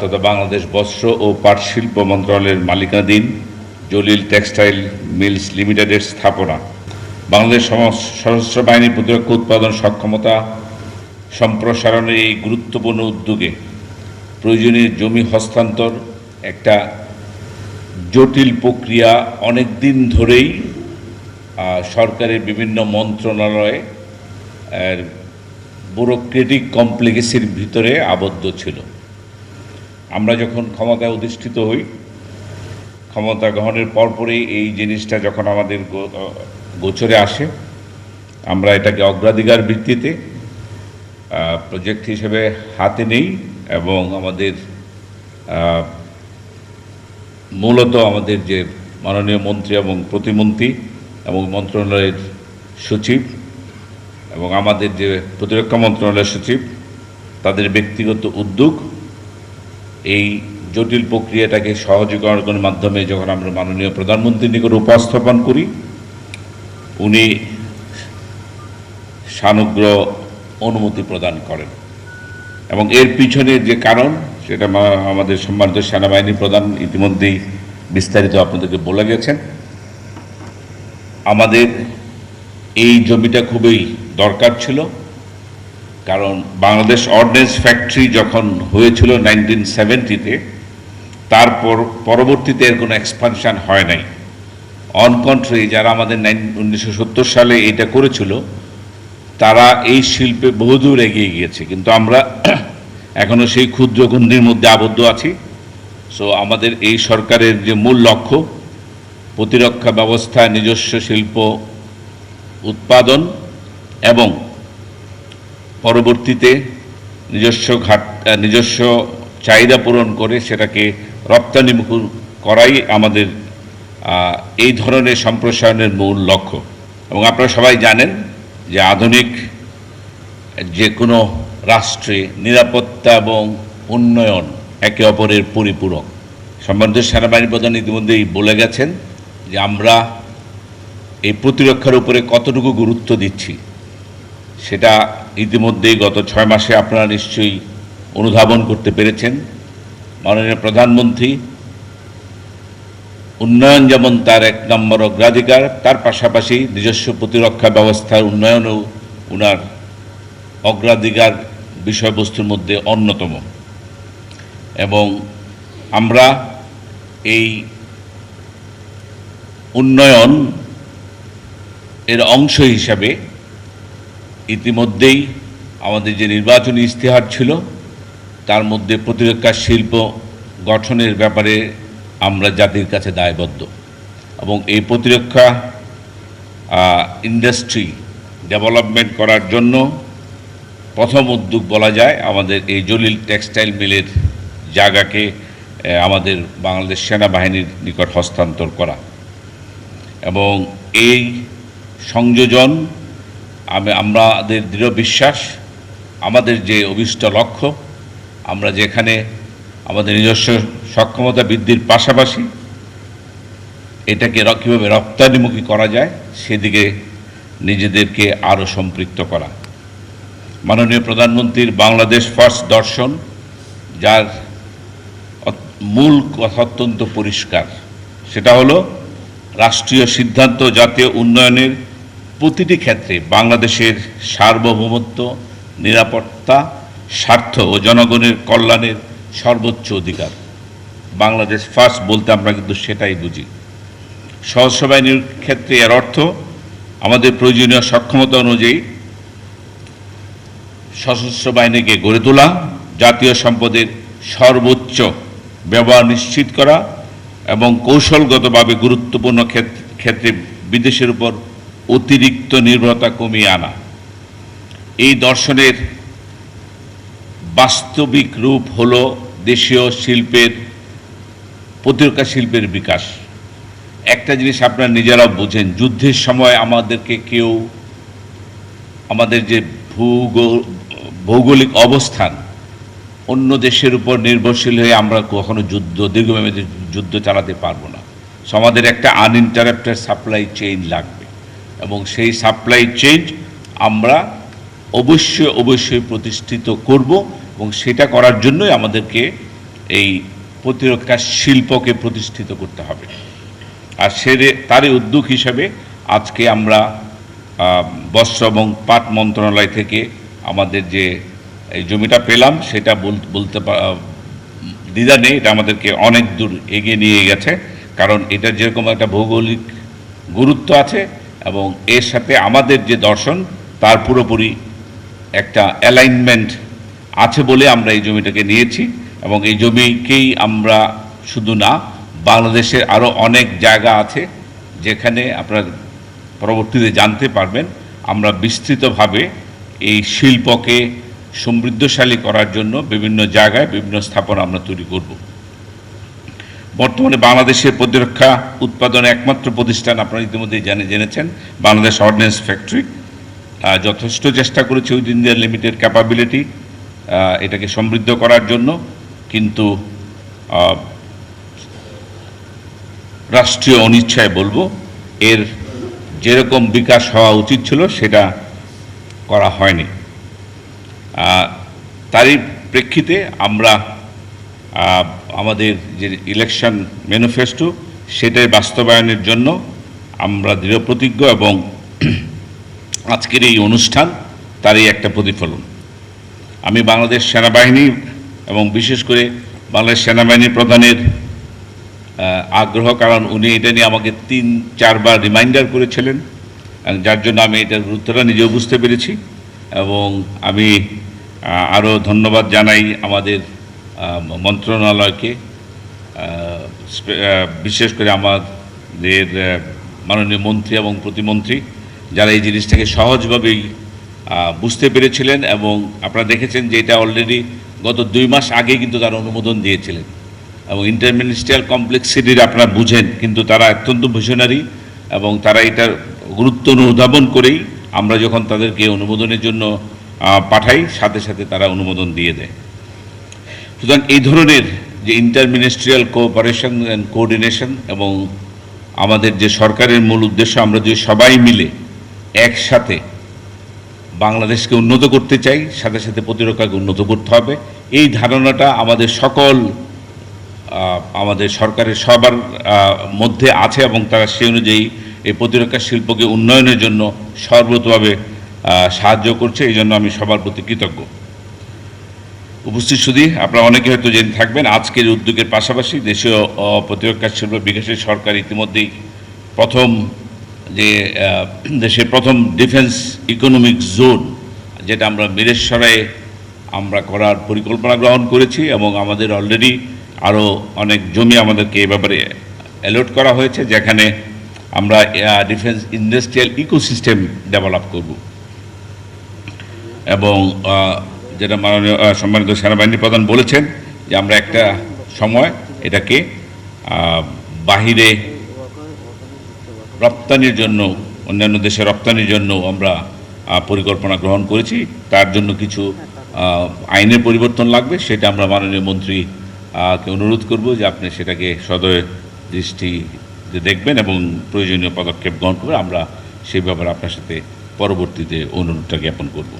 তথা বাংলাদেশ বস্ত্র ও পাট শিল্প মন্ত্রণালয়ের মালিকানাধীন জলিল টেক্সটাইল মিলস লিমিটেডের স্থাপনা, বাংলাদেশ সশস্ত্র বাহিনীর প্রতিরক্ষা উৎপাদন সক্ষমতা সম্প্রসারণের এই গুরুত্বপূর্ণ উদ্যোগে প্রয়োজনীয় জমি হস্তান্তর একটা জটিল প্রক্রিয়া। অনেক দিন ধরেই সরকারের বিভিন্ন মন্ত্রণালয়ে ব্যুরোক্রেটিক কমপ্লেক্সের ভিতরে আবদ্ধ ছিল। আমরা যখন ক্ষমতায় অধিষ্ঠিত হই, ক্ষমতা গ্রহণের পরপরই এই জিনিসটা যখন আমাদের গোচরে আসে, আমরা এটাকে অগ্রাধিকার ভিত্তিতে প্রজেক্ট হিসেবে হাতে নেই এবং আমাদের মূলত আমাদের যে মাননীয় মন্ত্রী এবং প্রতিমন্ত্রী এবং মন্ত্রণালয়ের সচিব এবং আমাদের যে প্রতিরক্ষা মন্ত্রণালয়ের সচিব, তাদের ব্যক্তিগত উদ্যোগ এই জটিল প্রক্রিয়াটাকে সহজীকরণের মাধ্যমে যখন আমরা মাননীয় প্রধানমন্ত্রীর নিকট উপস্থাপন করি, উনি সানুগ্রহ অনুমতি প্রদান করেন। এবং এর পিছনের যে কারণ, সেটা আমাদের সম্মানিত সেনাবাহিনী প্রধান ইতিমধ্যেই বিস্তারিত আপনাদেরকে বলে গেছেন। আমাদের এই জমিটা খুবই দরকার ছিল, কারণ বাংলাদেশ অর্ডিন্যান্স ফ্যাক্টরি যখন হয়েছিল 1970-তে, তারপর পরবর্তীতে এর কোনো এক্সপানশন হয় নাই। অন কন্ট্রারি, যারা আমাদের 1970 সালে এটা করেছিল, তারা এই শিল্পে বহুদূর এগিয়ে গিয়েছে, কিন্তু আমরা এখনও সেই ক্ষুদ্র গণ্ডির মধ্যে আবদ্ধ আছি। সো আমাদের এই সরকারের যে মূল লক্ষ্য, প্রতিরক্ষা ব্যবস্থায় নিজস্ব শিল্প উৎপাদন এবং পরবর্তীতে নিজস্ব চাহিদা পূরণ করে সেটাকে রপ্তানিমুখ করাই আমাদের এই ধরনের সম্প্রসারণের মূল লক্ষ্য। এবং আপনারা সবাই জানেন যে আধুনিক যে কোনো রাষ্ট্রে নিরাপত্তা এবং উন্নয়ন একে অপরের পরিপূরক। সম্মানিত সেনাবাহিনী প্রধান ইতিমধ্যেই বলে গেছেন যে আমরা এই প্রতিরক্ষার উপরে কতটুকু গুরুত্ব দিচ্ছি, সেটা ইতিমধ্যেই গত 6 মাসে আপনারা নিশ্চয়ই অনুধাবন করতে পেরেছেন। মাননীয় প্রধানমন্ত্রী উন্নয়ন যেমন তার 1 নম্বর অগ্রাধিকার, তার পাশাপাশি নিজস্ব প্রতিরক্ষা ব্যবস্থার উন্নয়নও উনার অগ্রাধিকার বিষয়বস্তুর মধ্যে অন্যতম। এবং আমরা এই উন্নয়ন এর অংশ হিসাবে ইতিমধ্যেই আমাদের যে নির্বাচনী ইশতেহার ছিল, তার মধ্যে প্রতিরক্ষা শিল্প গঠনের ব্যাপারে আমরা জাতির কাছে দায়বদ্ধ। এবং এই প্রতিরক্ষা ইন্ডাস্ট্রি ডেভেলপমেন্ট করার জন্য প্রথম উদ্যোগ বলা যায় আমাদের এই জলিল টেক্সটাইল মিলের জায়গাকে আমাদের বাংলাদেশ সেনাবাহিনীর নিকট হস্তান্তর করা। এবং এই সংযোজন আমাদের দৃঢ় বিশ্বাস, আমাদের যে অভিষ্ট লক্ষ্য, আমরা যেখানে আমাদের নিজস্ব সক্ষমতা বৃদ্ধির পাশাপাশি এটাকে কীভাবে রপ্তানিমুখী করা যায় সেদিকে নিজেদেরকে আরও সম্পৃক্ত করা। মাননীয় প্রধানমন্ত্রীর বাংলাদেশ ফার্স্ট দর্শন, যার মূল কথা অত্যন্ত পরিষ্কার, সেটা হলো রাষ্ট্রীয় সিদ্ধান্ত জাতীয় উন্নয়নের প্রতিটি ক্ষেত্রে বাংলাদেশের সার্বভৌমত্ব, নিরাপত্তা, স্বার্থ ও জনগণের কল্যাণের সর্বোচ্চ অধিকার। বাংলাদেশ ফার্স্ট বলতে আমরা কিন্তু সেটাই বুঝি। সশস্ত্র বাহিনীর ক্ষেত্রে এর অর্থ আমাদের প্রয়োজনীয় সক্ষমতা অনুযায়ী সশস্ত্র বাহিনীকে গড়ে তোলা, জাতীয় সম্পদের সর্বোচ্চ ব্যবহার নিশ্চিত করা এবং কৌশলগতভাবে গুরুত্বপূর্ণ ক্ষেত্রে বিদেশের উপর অতিরিক্ত নির্ভরতা কমিয়ে আনা। এই দর্শনের বাস্তবিক রূপ হলো দেশীয় শিল্পের, প্রতিরক্ষা শিল্পের বিকাশ। একটা জিনিস আপনারা নিজেরাও বোঝেন, যুদ্ধের সময় আমাদেরকে কেউ, আমাদের যে ভৌগোলিক অবস্থান, অন্য দেশের উপর নির্ভরশীল হয়ে আমরা কখনো দীর্ঘমেয়াদী যুদ্ধ চালাতে পারবো না। সো আমাদের একটা আনইন্টারাপ্টেড সাপ্লাই চেইন লাগবে এবং সেই সাপ্লাই চেইন আমরা অবশ্যই প্রতিষ্ঠিত করব এবং সেটা করার জন্যই আমাদেরকে এই প্রতিরক্ষা শিল্পকে প্রতিষ্ঠিত করতে হবে। আর তারই উদ্যোগ হিসাবে আজকে আমরা বস্ত্র এবং পাট মন্ত্রণালয় থেকে আমাদের যে এই জমিটা পেলাম সেটা বলতে দ্বিধা নেই, এটা আমাদেরকে অনেক দূর এগিয়ে নিয়ে গেছে। কারণ এটা যেরকম একটা ভৌগোলিক গুরুত্ব আছে এবং এর সাথে আমাদের যে দর্শন তার পুরোপুরি একটা অ্যালাইনমেন্ট আছে বলে আমরা এই জমিটাকে নিয়েছি। এবং এই জমিকেই আমরা শুধু না, বাংলাদেশের আরও অনেক জায়গা আছে যেখানে আপনারা পরবর্তীতে জানতে পারবেন আমরা বিস্তৃতভাবে এই শিল্পকে সমৃদ্ধশালী করার জন্য বিভিন্ন জায়গায় বিভিন্ন স্থাপনা আমরা তৈরি করব। বর্তমানে বাংলাদেশের প্রতিরক্ষা উৎপাদনে একমাত্র প্রতিষ্ঠান আপনারা ইতিমধ্যেই জেনেছেন বাংলাদেশ অর্ডিন্যান্স ফ্যাক্টরি। যথেষ্ট চেষ্টা করেছে উইথ ইন্ডিয়া লিমিটেড ক্যাপাবিলিটি এটাকে সমৃদ্ধ করার জন্য, কিন্তু রাষ্ট্রীয় অনিচ্ছায় বলবো এর যেরকম বিকাশ হওয়া উচিত ছিল সেটা করা হয়নি। তারই প্রেক্ষিতে আমরা আমাদের যে ইলেকশন ম্যানিফেস্টো সেটাই বাস্তবায়নের জন্য আমরা দৃঢ়প্রতিজ্ঞ এবং আজকের এই অনুষ্ঠান তারই একটা প্রতিফলন। আমি বাংলাদেশ সেনাবাহিনী এবং বিশেষ করে বাংলাদেশ সেনাবাহিনীর প্রধানের আগ্রহ, কারণ উনি এটা নিয়ে আমাকে 3-4 বার রিমাইন্ডার করেছিলেন, যার জন্য আমি এটার গুরুত্বটা নিজেও বুঝতে পেরেছি। এবং আমি আরও ধন্যবাদ জানাই আমাদের মন্ত্রণালয়কে, বিশেষ করে আমাদের মাননীয় মন্ত্রী এবং প্রতিমন্ত্রী, যারা এই জিনিসটাকে সহজভাবেই বুঝতে পেরেছিলেন। এবং আপনারা দেখেছেন যে এটা অলরেডি গত 2 মাস আগে কিন্তু তারা অনুমোদন দিয়েছিলেন। এবং ইন্টারমিনিস্ট্রিয়াল কমপ্লেক্সিটির আপনারা বুঝেন, কিন্তু তারা অত্যন্ত ভিশনারি এবং তারা এটার গুরুত্ব অনুধাবন করেই আমরা যখন তাদেরকে অনুমোদনের জন্য পাঠাই সাথে সাথে তারা অনুমোদন দিয়ে দেয়। সুতরাং এই ধরনের যে ইন্টারমিনিস্ট্রিয়াল কোঅপারেশন অ্যান্ড কোঅর্ডিনেশন এবং আমাদের যে সরকারের মূল উদ্দেশ্য আমরা যে সবাই মিলে একসাথে বাংলাদেশকে উন্নত করতে চাই, সাথে সাথে প্রতিরক্ষাকে উন্নত করতে হবে, এই ধারণাটা আমাদের সরকারের সবার মধ্যে আছে এবং তারা সেই অনুযায়ী এই প্রতিরক্ষা শিল্পকে উন্নয়নের জন্য সর্বতভাবে সাহায্য করছে। এই জন্য আমি সবার প্রতি কৃতজ্ঞ। উপস্থিত সুধী, আপনারা অনেকে হয়তো জেনে থাকবেন আজকের উদ্যোগের পাশাপাশি দেশীয় প্রতিরক্ষা শিল্প বিকাশের সরকার ইতিমধ্যেই দেশের প্রথম ডিফেন্স ইকোনমিক জোন, যেটা আমরা মিরেশ্বরায় আমরা করার পরিকল্পনা গ্রহণ করেছি এবং আমাদের অলরেডি আরও অনেক জমি আমাদেরকে এ ব্যাপারে অ্যালট করা হয়েছে, যেখানে আমরা ডিফেন্স ইন্ডাস্ট্রিয়াল ইকোসিস্টেম ডেভেলপ করব। এবং যেটা মাননীয় সম্মানিত সেনাবাহিনী প্রধান বলেছেন যে আমরা একটা সময় এটাকে বাহিরে রপ্তানির জন্য, অন্যান্য দেশে রপ্তানির জন্য আমরা পরিকল্পনা গ্রহণ করেছি। তার জন্য কিছু আইনের পরিবর্তন লাগবে, সেটা আমরা মাননীয় মন্ত্রীকে অনুরোধ করব যে আপনি সেটাকে সদয় দৃষ্টিতে দেখবেন এবং প্রয়োজনীয় পদক্ষেপ গ্রহণ করে আমরা সেই ব্যাপারে আপনার সাথে পরবর্তীতে অনুরোধটা জ্ঞাপন করব।